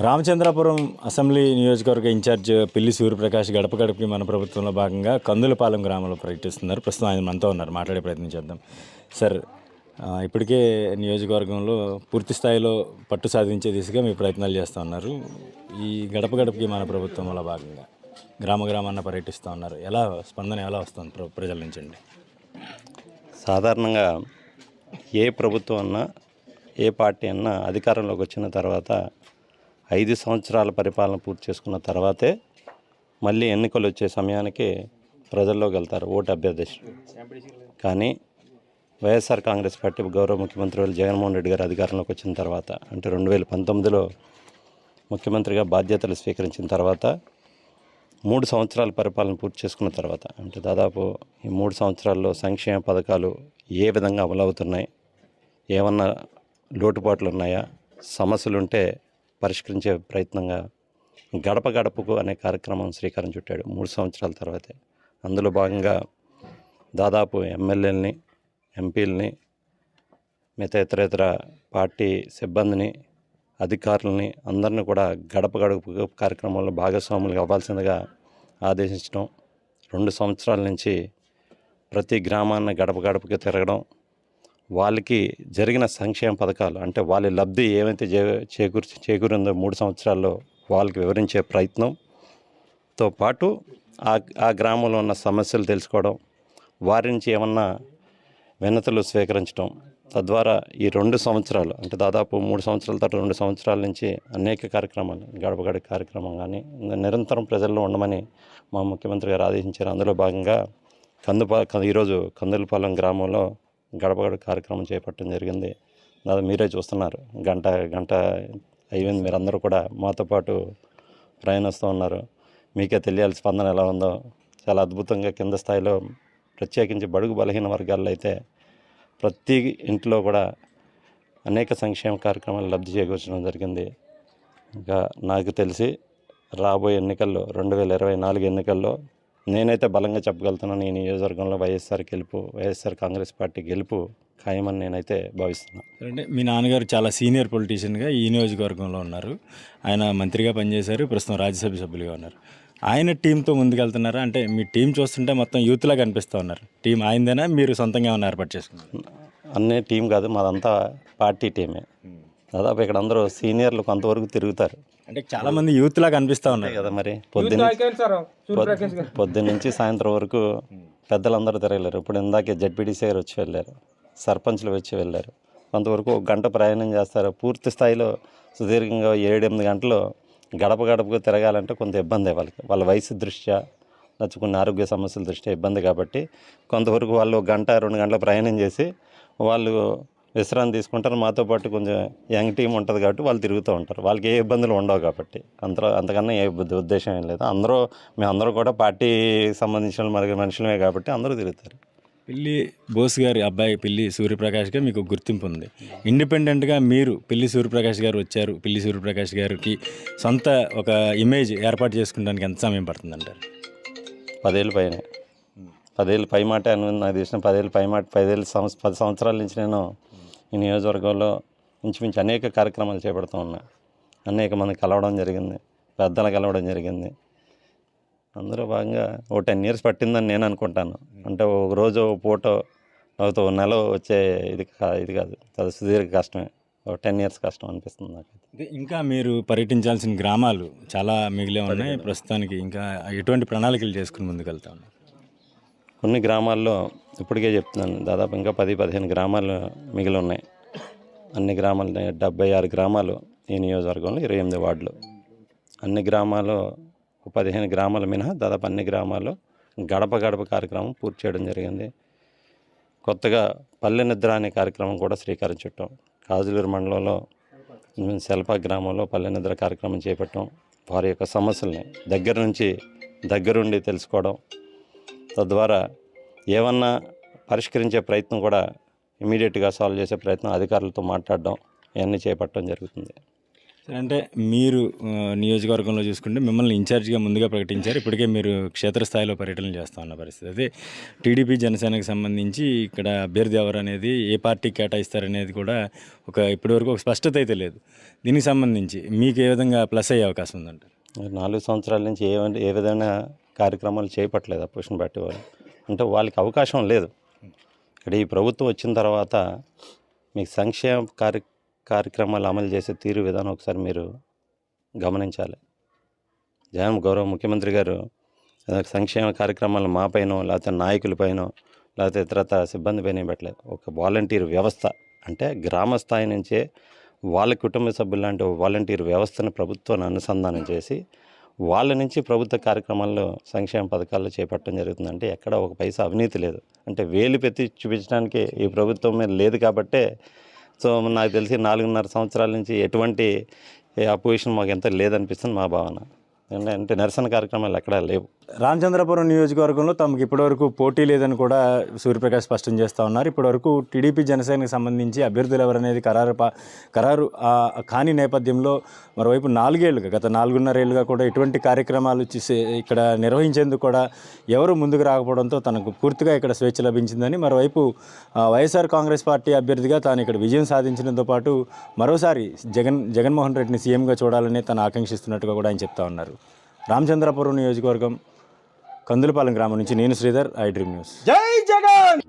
Ramachandrapuram assembly నియోజకవర్గ incharge పిల్లి సూర్యప్రకాష్ గడప గడపకి మన ప్రభుత్వంలో భాగంగా కందులపాలెం గ్రామంలో పర్యటిస్తున్నారు. ప్రస్తుతం ఆయన మనతో ఉన్నారు, మాట్లాడే ప్రయత్నం చేద్దాం. సార్, ఇప్పటికే నియోజకవర్గంలో పూర్తి స్థాయిలో పట్టు సాధించే దిశగా మీ ప్రయత్నాలు చేస్తూ ఉన్నారు. ఈ గడప గడపకి మన ప్రభుత్వంలో భాగంగా గ్రామాన్న పర్యటిస్తూ ఉన్నారు. స్పందన ఎలా వస్తుంది ప్రజల నుంచి అండి? సాధారణంగా ఏ ప్రభుత్వం అన్నా, ఏ పార్టీ అన్నా అధికారంలోకి వచ్చిన తర్వాత 5 సంవత్సరాల పరిపాలన పూర్తి చేసుకున్న తర్వాతే మళ్ళీ ఎన్నికలు వచ్చే సమయానికి ప్రజల్లోకి వెళ్తారు ఓటు అభ్యర్థిస్తారు. కానీ వైఎస్ఆర్ కాంగ్రెస్ పార్టీ గౌరవ ముఖ్యమంత్రి జగన్మోహన్ రెడ్డి గారు అధికారంలోకి వచ్చిన తర్వాత, అంటే 2019లో ముఖ్యమంత్రిగా బాధ్యతలు స్వీకరించిన తర్వాత 3 సంవత్సరాల పరిపాలన పూర్తి చేసుకున్న తర్వాత, అంటే దాదాపు ఈ 3 సంవత్సరాల్లో సంక్షేమ పథకాలు ఏ విధంగా అమలవుతున్నాయి, ఏమన్నా లోటుపాట్లు ఉన్నాయా, సమస్యలుంటే పరిష్కరించే ప్రయత్నంగా గడప గడపకు అనే కార్యక్రమం శ్రీకారం చుట్టాడు 3 సంవత్సరాల తర్వాతే. అందులో భాగంగా దాదాపు ఎమ్మెల్యేలని, ఎంపీలని, మిగతా ఇతర పార్టీ సిబ్బందిని, అధికారులని అందరినీ కూడా గడప గడప కార్యక్రమంలో భాగస్వాములు అవ్వాల్సిందిగా ఆదేశించడం, 2 సంవత్సరాల నుంచి ప్రతి గ్రామాన్ని గడప గడపకి తిరగడం, వాళ్ళకి జరిగిన సంక్షేమ పథకాలు అంటే వాళ్ళ లబ్ధి ఏమైతే చేకూరిందో 3 సంవత్సరాల్లో వాళ్ళకి వివరించే ప్రయత్నంతో పాటు ఆ గ్రామంలో ఉన్న సమస్యలు తెలుసుకోవడం, వారి నుంచి ఏమన్నా వినతులు స్వీకరించడం, తద్వారా ఈ 2 సంవత్సరాలు అంటే దాదాపు 3 సంవత్సరాల తర్వాత 2 సంవత్సరాల నుంచి అనేక కార్యక్రమాలు, గడప గడప కార్యక్రమం కానీ నిరంతరం ప్రజల్లో ఉండమని మా ముఖ్యమంత్రి గారు ఆదేశించారు. అందులో భాగంగా ఈరోజు కందులపాలెం గ్రామంలో గడప గడప కార్యక్రమం చేపట్టడం జరిగింది. మీరే చూస్తున్నారు, గంట అయ్యింది. మీరందరూ కూడా మాతో పాటు ప్రయాణిస్తూ ఉన్నారు. మీకే తెలియాలి స్పందన ఎలా ఉందో. చాలా అద్భుతంగా కింద స్థాయిలో, ప్రత్యేకించి బడుగు బలహీన వర్గాల్లో అయితే ప్రతి ఇంట్లో కూడా అనేక సంక్షేమ కార్యక్రమాలు లబ్ధి చేకూర్చడం జరిగింది. ఇంకా నాకు తెలిసి రాబోయే ఎన్నికల్లో 2024 ఎన్నికల్లో నేనైతే బలంగా చెప్పగలుగుతున్నాను, ఈ నియోజకవర్గంలో వైఎస్ఆర్ కాంగ్రెస్ పార్టీ గెలుపు ఖాయమని నేనైతే భావిస్తున్నాను. అంటే మీ నాన్నగారు చాలా సీనియర్ పొలిటీషియన్గా ఈ నియోజకవర్గంలో ఉన్నారు. ఆయన మంత్రిగా పనిచేశారు, ప్రస్తుతం రాజ్యసభ సభ్యులుగా ఉన్నారు. ఆయన టీంతో ముందుకెళ్తున్నారా? అంటే మీ టీం చూస్తుంటే మొత్తం యూత్లా కనిపిస్తూ ఉన్నారు. టీం ఆయనదేనా, మీరు సొంతంగా ఏమైనా ఏర్పాటు చేసుకున్నారు? అన్నీ టీం కాదు, మాదంతా పార్టీ టీమే. దాదాపు ఇక్కడ అందరూ సీనియర్లు కొంతవరకు తిరుగుతారు. అంటే చాలామంది యూత్లా కనిపిస్తూ ఉన్నారు కదా. మరి పొద్దున్న నుంచి సాయంత్రం వరకు పెద్దలందరూ తిరగలేరు. ఇప్పుడు ఇందాకే జడ్పీటీసీ గారు వచ్చి వెళ్ళారు, సర్పంచ్లు వచ్చి వెళ్ళారు. కొంతవరకు 1 గంట ప్రయాణం చేస్తారు. పూర్తి స్థాయిలో సుదీర్ఘంగా 7-8 గంటలు గడప గడపకు తిరగాలంటే కొంత ఇబ్బంది. వాళ్ళ వయసు దృష్ట్యా, కొన్ని ఆరోగ్య సమస్యల దృష్ట్యా ఇబ్బంది. కాబట్టి కొంతవరకు వాళ్ళు 1 గంట 2 గంటల ప్రయాణం చేసి వాళ్ళు విశ్రాంతి తీసుకుంటారు. మాతో పాటు కొంచెం యంగ్ టీం ఉంటుంది కాబట్టి వాళ్ళు తిరుగుతూ ఉంటారు. వాళ్ళకి ఏ ఇబ్బందులు ఉండవు కాబట్టి అంతకన్నా ఏ ఉద్దేశం ఏం లేదు. మేమందరూ కూడా పార్టీకి సంబంధించిన మనుషులమే కాబట్టి అందరూ తిరుగుతారు. పిల్లి బోస్ గారి అబ్బాయి పిల్లి సూర్యప్రకాష్గా మీకు గుర్తింపు ఉంది. ఇండిపెండెంట్గా మీరు పిల్లి సూర్యప్రకాష్ గారు వచ్చారు, పిల్లి సూర్యప్రకాష్ గారికి సొంత ఒక ఇమేజ్ ఏర్పాటు చేసుకోవడానికి ఎంత సమయం పడుతుందంటారు? 10 ఏళ్ళ పైనే. 10 ఏళ్ళ పై మాట అని నాకు తెలిసిన 10 ఏళ్ళ పై మాట. 10 సంవత్సరాల నుంచి నేను ఈ నియోజకవర్గంలో ఇంచుమించు అనేక కార్యక్రమాలు చేపడుతూ ఉన్నా. అనేక మంది కలవడం జరిగింది, పెద్దలు కలవడం జరిగింది. అందులో భాగంగా 10 years పట్టిందని నేను అనుకుంటాను. అంటే ఒక రోజు పూట ఒక నెల వచ్చే ఇది కాదు, అది సుదీర్ఘ కష్టమే. 10 years కష్టం అనిపిస్తుంది నాకు. ఇంకా మీరు పర్యటించాల్సిన గ్రామాలు చాలా మిగిలే ఉన్నాయి ప్రస్తుతానికి. ఇంకా ఎటువంటి ప్రణాళికలు చేసుకుని ముందుకెళ్తా ఉన్నారు? కొన్ని గ్రామాల్లో ఇప్పటికే చెప్తున్నాను, దాదాపు ఇంకా 10-15 గ్రామాలు మిగిలి ఉన్నాయి. అన్ని గ్రామాలు 76 గ్రామాలు ఈ నియోజకవర్గంలో, 28 వార్డులు. అన్ని గ్రామాలు 15 గ్రామాలు మినహా దాదాపు అన్ని గ్రామాల్లో గడప గడప కార్యక్రమం పూర్తి చేయడం జరిగింది. కొత్తగా పల్లె నిద్ర అనే కార్యక్రమం కూడా శ్రీకారం చుట్టాం. కాజులూరు మండలంలో సెల్పా గ్రామంలో పల్లె నిద్ర కార్యక్రమం చేపట్టాం. వారి యొక్క సమస్యల్ని దగ్గరుండి తెలుసుకోవడం, తద్వారా ఏమన్నా పరిష్కరించే ప్రయత్నం కూడా ఇమీడియట్గా సాల్వ్ చేసే ప్రయత్నం, అధికారులతో మాట్లాడడం, ఇవన్నీ చేపట్టడం జరుగుతుంది. అంటే మీరు నియోజకవర్గంలో చూసుకుంటే మిమ్మల్ని ఇన్ఛార్జిగా ముందుగా ప్రకటించారు. ఇప్పటికే మీరు క్షేత్రస్థాయిలో పర్యటనలు చేస్తూ ఉన్న పరిస్థితి. అదే టీడీపీ జనసేనకు సంబంధించి ఇక్కడ అభ్యర్థి ఎవరు అనేది ఏ పార్టీకి కేటాయిస్తారనేది కూడా ఇప్పటివరకు ఒక స్పష్టత అయితే లేదు. దీనికి సంబంధించి మీకు ఏ విధంగా ప్లస్ అయ్యే అవకాశం ఉందంటారు? 4 సంవత్సరాల నుంచి ఏ విధమైన కార్యక్రమాలు చేపట్టలేదు అపోజిషన్ పార్టీ వాళ్ళు. అంటే వాళ్ళకి అవకాశం లేదు. ఇక్కడ ఈ ప్రభుత్వం వచ్చిన తర్వాత మీకు సంక్షేమ కార్యక్రమాలు అమలు చేసే తీరు విధానం ఒకసారి మీరు గమనించాలి. గౌరవ ముఖ్యమంత్రి గారు సంక్షేమ కార్యక్రమాలు మాపైనో లేకపోతే నాయకులపైనో లేకపోతే ఇతరత సిబ్బంది పైన పెట్టలేదు. ఒక వాలంటీర్ వ్యవస్థ అంటే గ్రామ స్థాయి నుంచే వాళ్ళ కుటుంబ సభ్యులు లాంటి వాలంటీర్ వ్యవస్థను ప్రభుత్వాన్ని అనుసంధానం చేసి వాళ్ళ నుంచి ప్రభుత్వ కార్యక్రమాల్లో సంక్షేమ పథకాలు చేపట్టడం జరుగుతుందంటే ఎక్కడ ఒక పైసా అవినీతి లేదు. అంటే వేలు పెట్టి చూపించడానికి ఈ ప్రభుత్వం మీద లేదు కాబట్టే సో నాకు తెలిసి 4.5 సంవత్సరాల నుంచి ఎటువంటి అపోజిషన్ మాకు ఎంత లేదనిపిస్తుంది మా భావన. అంటే నిరసన కార్యక్రమాలు ఎక్కడా లేవు. రామచంద్రపురం నియోజకవర్గంలో తమకు ఇప్పటివరకు పోటీ లేదని కూడా సూర్యప్రకాష్ స్పష్టం చేస్తూ ఉన్నారు. ఇప్పటివరకు టీడీపీ జనసేనకు సంబంధించి అభ్యర్థులు ఎవరనేది ఖరారు కాని నేపథ్యంలో మరోవైపు గత 4.5 ఏళ్ళుగా కూడా ఇటువంటి కార్యక్రమాలు ఇక్కడ నిర్వహించేందుకు కూడా ఎవరు ముందుకు రాకపోవడంతో తనకు పూర్తిగా ఇక్కడ స్వేచ్ఛ లభించిందని, మరోవైపు వైఎస్ఆర్ కాంగ్రెస్ పార్టీ అభ్యర్థిగా తాను ఇక్కడ విజయం సాధించడంతో పాటు మరోసారి జగన్మోహన్ రెడ్డిని సీఎంగా చూడాలని తను ఆకాంక్షిస్తున్నట్టుగా కూడా ఆయన చెప్తా ఉన్నారు. రామచంద్రపురం నియోజకవర్గం కందులపాలెం గ్రామం నుంచి నేను శ్రీధర్, ఐ డ్రీమ్ న్యూస్. జై జగన్.